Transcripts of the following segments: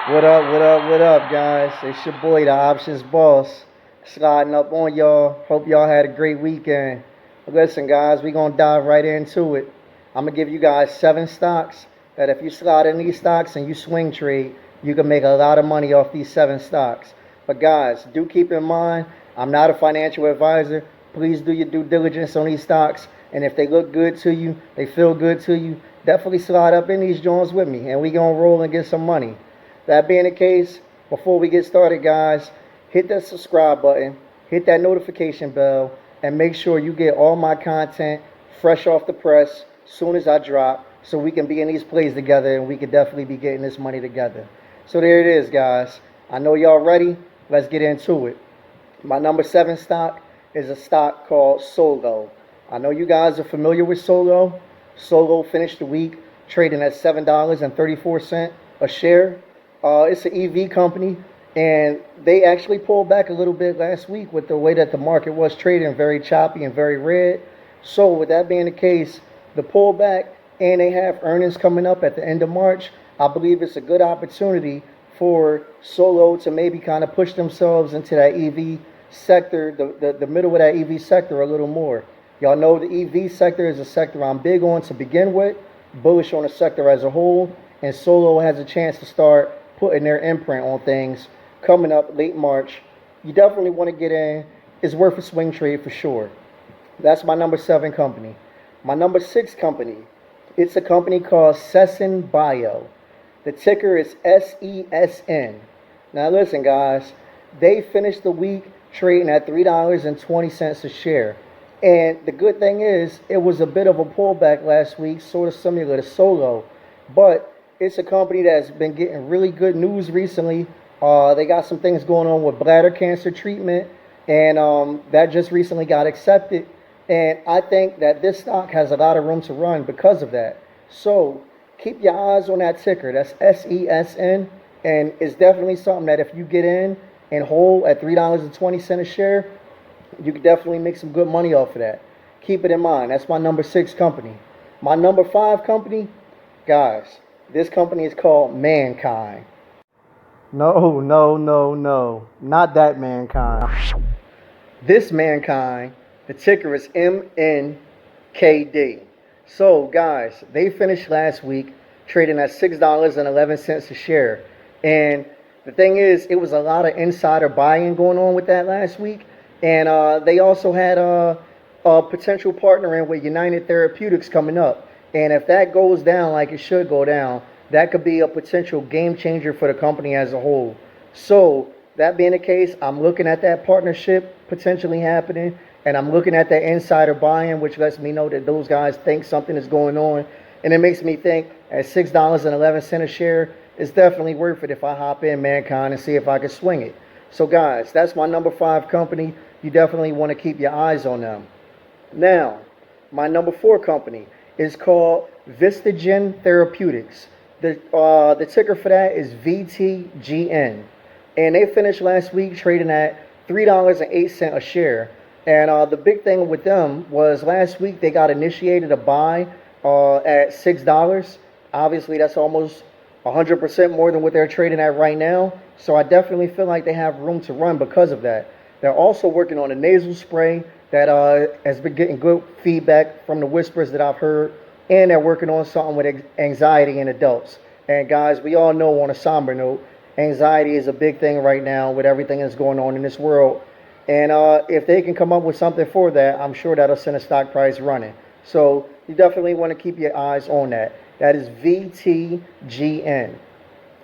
What up, what up, what up, guys? It's your boy, the Options Boss, sliding up on y'all. Hope y'all had a great weekend. Listen, guys, we going to dive right into it. I'm going to give you guys 7 stocks that if you slide in these stocks and you swing trade, you can make a lot of money off these 7 stocks. But, guys, do keep in mind, I'm not a financial advisor. Please do your due diligence on these stocks. And if they look good to you, they feel good to you, definitely slide up in these joints with me. And we going to roll and get some money. That being the case, before we get started, guys, hit that subscribe button, hit that notification bell, and make sure you get all my content fresh off the press soon as I drop so we can be in these plays together and we can definitely be getting this money together. So there it is, guys. I know y'all ready. Let's get into it. My number 7 stock is a stock called Solo. I know you guys are familiar with Solo. Solo finished the week trading at $7.34 a share. It's an EV company, and they actually pulled back a little bit last week with the way that the market was trading, very choppy and very red. So, with that being the case, the pullback, and they have earnings coming up at the end of March, I believe it's a good opportunity for Solo to maybe kind of push themselves into that EV sector, the middle of that EV sector a little more. Y'all know the EV sector is a sector I'm big on to begin with, bullish on the sector as a whole, and Solo has a chance to start putting their imprint on things coming up late March. You definitely want to get in. It's worth a swing trade for sure. That's my number 7 company. My number 6 company, it's a company called Sesn Bio. The ticker is SESN. Now listen, guys, they finished the week trading at $3.20 a share. And the good thing is, it was a bit of a pullback last week, sort of similar to Solo. But it's a company that's been getting really good news recently. They got some things going on with bladder cancer treatment, and that just recently got accepted. And I think that this stock has a lot of room to run because of that. So keep your eyes on that ticker. That's SESN, and it's definitely something that if you get in and hold at $3.20 a share, you can definitely make some good money off of that. Keep it in mind. That's my number 6 company. My number 5 company, guys. This company is called Mnkd. No, no, no, no. Not that Mankind. This Mnkd, the ticker is Mnkd. So, guys, they finished last week trading at $6.11 a share. And the thing is, it was a lot of insider buying going on with that last week. And they also had a potential partnering with United Therapeutics coming up. And if that goes down like it should go down, that could be a potential game changer for the company as a whole. So, that being the case, I'm looking at that partnership potentially happening, and I'm looking at that insider buying, which lets me know that those guys think something is going on. And it makes me think at $6.11 a share, it's definitely worth it if I hop in Mnkd and see if I can swing it. So, guys, that's my number 5 company. You definitely want to keep your eyes on them. Now, my number 4 company is called Vtgn Therapeutics. The ticker for that is Vtgn. And they finished last week trading at $3.08 a share. And the big thing with them was last week they got initiated a buy at $6. Obviously, that's almost 100% more than what they're trading at right now. So I definitely feel like they have room to run because of that. They're also working on a nasal spray that has been getting good feedback from the whispers that I've heard. And they're working on something with anxiety in adults. And guys, we all know on a somber note, anxiety is a big thing right now with everything that's going on in this world. And if they can come up with something for that, I'm sure that'll send a stock price running. So you definitely want to keep your eyes on that. That is Vtgn.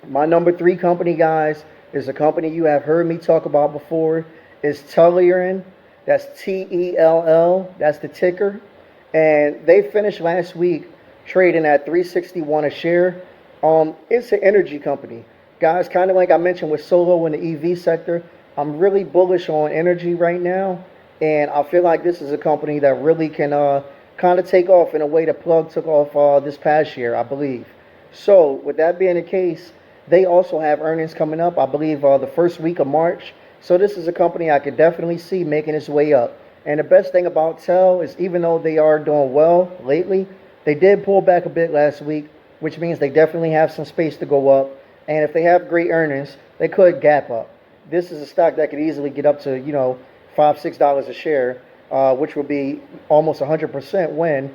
My number 3 company, guys, is a company you have heard me talk about before. It's Tellurian. That's Tell. That's the ticker. And they finished last week trading at $3.61 a share. It's an energy company. Guys, kind of like I mentioned with Solo in the EV sector, I'm really bullish on energy right now. And I feel like this is a company that really can kind of take off in a way the plug took off this past year, I believe. So, with that being the case, they also have earnings coming up, I believe, the first week of March. So, this is a company I could definitely see making its way up. And the best thing about Tel is even though they are doing well lately, they did pull back a bit last week, which means they definitely have some space to go up. And if they have great earnings, they could gap up. This is a stock that could easily get up to, $5, $6 a share, which would be almost 100% win.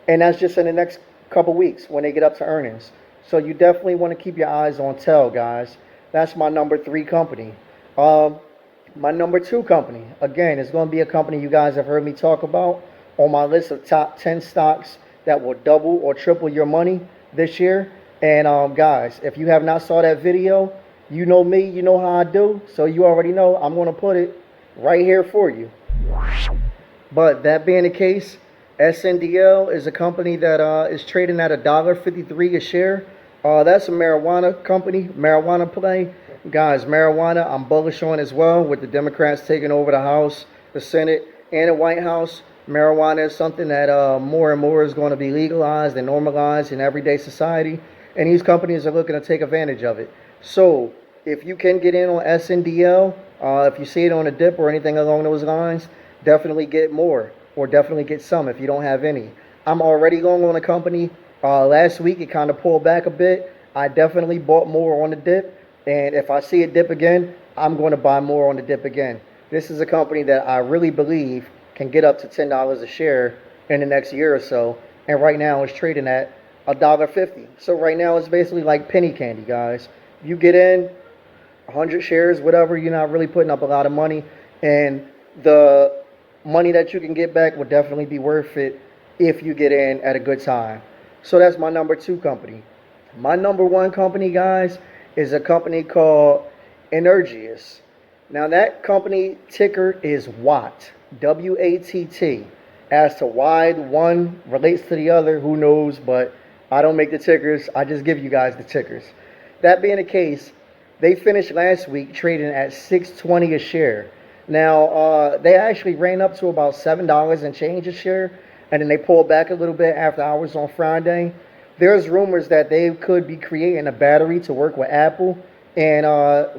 And that's just in the next couple weeks when they get up to earnings. So you definitely want to keep your eyes on TEL, guys. That's my number 3 company. My number 2 company, again, is going to be a company you guys have heard me talk about on my list of top 10 stocks that will double or triple your money this year. And guys, if you have not saw that video, you know me, you know how I do, so you already know I'm going to put it right here for you. But that being the case, Sndl is a company that is trading at $1.53 a share. That's a marijuana company, marijuana play. Guys, marijuana I'm bullish on as well, with the Democrats taking over the House, the Senate, and the White House. Marijuana is something that more and more is going to be legalized and normalized in everyday society, and these companies are looking to take advantage of it. So if you can get in on Sndl, if you see it on a dip or anything along those lines, definitely get more, or definitely get some if you don't have any. I'm already long on a company. Last week it kind of pulled back a bit. I definitely bought more on the dip, and if I see it dip again, I'm going to buy more on the dip again. This is a company that I really believe can get up to $10 a share in the next year or so, and right now it's trading at $1.50. So right now it's basically like penny candy, guys. You get in 100 shares, whatever, you're not really putting up a lot of money, and the money that you can get back will definitely be worth it if you get in at a good time. So that's my number 2 company. My number 1 company, guys, is a company called Energius. Now that company ticker is WATT, W-A-T-T. As to why one relates to the other, who knows, but I don't make the tickers, I just give you guys the tickers. That being the case, they finished last week trading at $6.20 a share. Now, they actually ran up to about $7 and change a share, and then they pulled back a little bit after hours on Friday. There's rumors that they could be creating a battery to work with Apple, and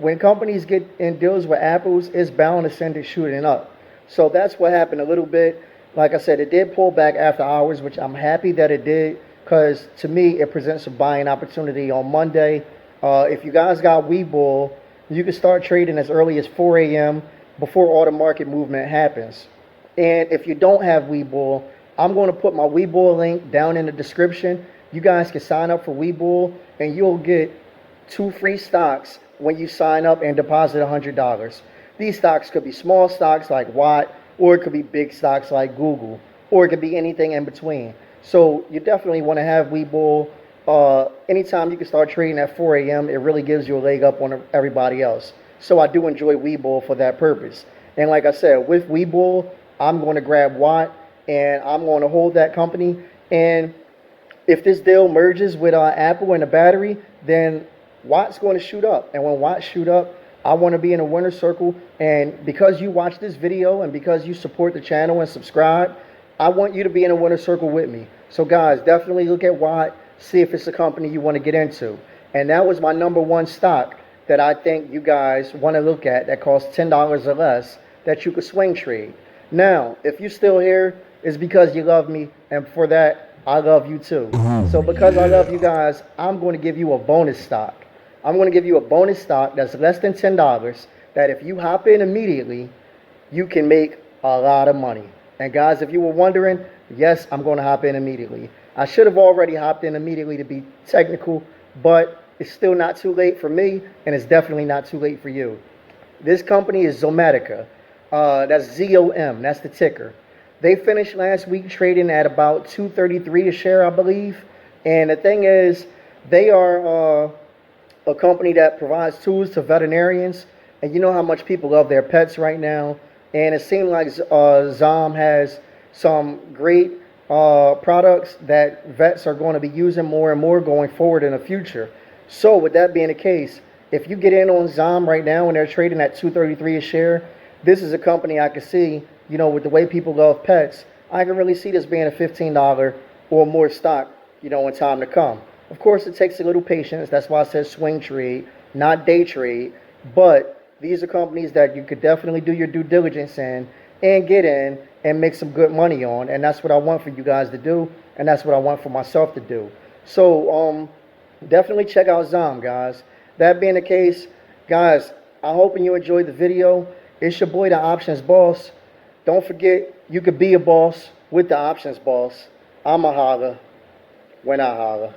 when companies get in deals with Apples, it's bound to send it shooting up. So that's what happened a little bit. Like I said, it did pull back after hours, which I'm happy that it did, because to me, it presents a buying opportunity on Monday. If you guys got Webull, you can start trading as early as 4 a.m. before all the market movement happens. And if you don't have Webull, I'm going to put my Webull link down in the description. You guys can sign up for Webull, and you'll get 2 free stocks when you sign up and deposit $100. These stocks could be small stocks like Watt, or it could be big stocks like Google, or it could be anything in between. So you definitely want to have Webull. Anytime you can start trading at 4 a.m., it really gives you a leg up on everybody else. So I do enjoy Webull for that purpose. And like I said, with Webull, I'm going to grab Watt, and I'm going to hold that company. And if this deal merges with Apple and the battery, then Watt's going to shoot up. And when Watt shoot up, I want to be in a winner's circle. And because you watch this video and because you support the channel and subscribe, I want you to be in a winner's circle with me. So guys, definitely look at Watt, see if it's a company you want to get into. And that was my number 1 stock that I think you guys want to look at that costs $10 or less that you could swing trade. Now, if you're still here, it's because you love me, and for that, I love you too. So because I love you guys, I'm going to give you a bonus stock. I'm going to give you a bonus stock that's less than $10 that if you hop in immediately, you can make a lot of money. And guys, if you were wondering, yes, I'm going to hop in immediately. I should have already hopped in immediately to be technical, but it's still not too late for me, and it's definitely not too late for you. This company is Zomedica. That's Z-O-M. That's the ticker. They finished last week trading at about $2.33 a share, I believe. And the thing is, they are a company that provides tools to veterinarians. And you know how much people love their pets right now. And it seems like Zom has some great products that vets are going to be using more and more going forward in the future. So with that being the case, if you get in on Zom right now and they're trading at $2.33 a share, this is a company I can see, with the way people love pets, I can really see this being a $15 or more stock, in time to come. Of course, it takes a little patience. That's why I said swing trade, not day trade. But these are companies that you could definitely do your due diligence in and get in and make some good money on. And that's what I want for you guys to do. And that's what I want for myself to do. So definitely check out Zom, guys. That being the case, guys, I hope you enjoyed the video. It's your boy, the Options Boss. Don't forget, you could be a boss with the Options Boss. I'm a holler when I holler.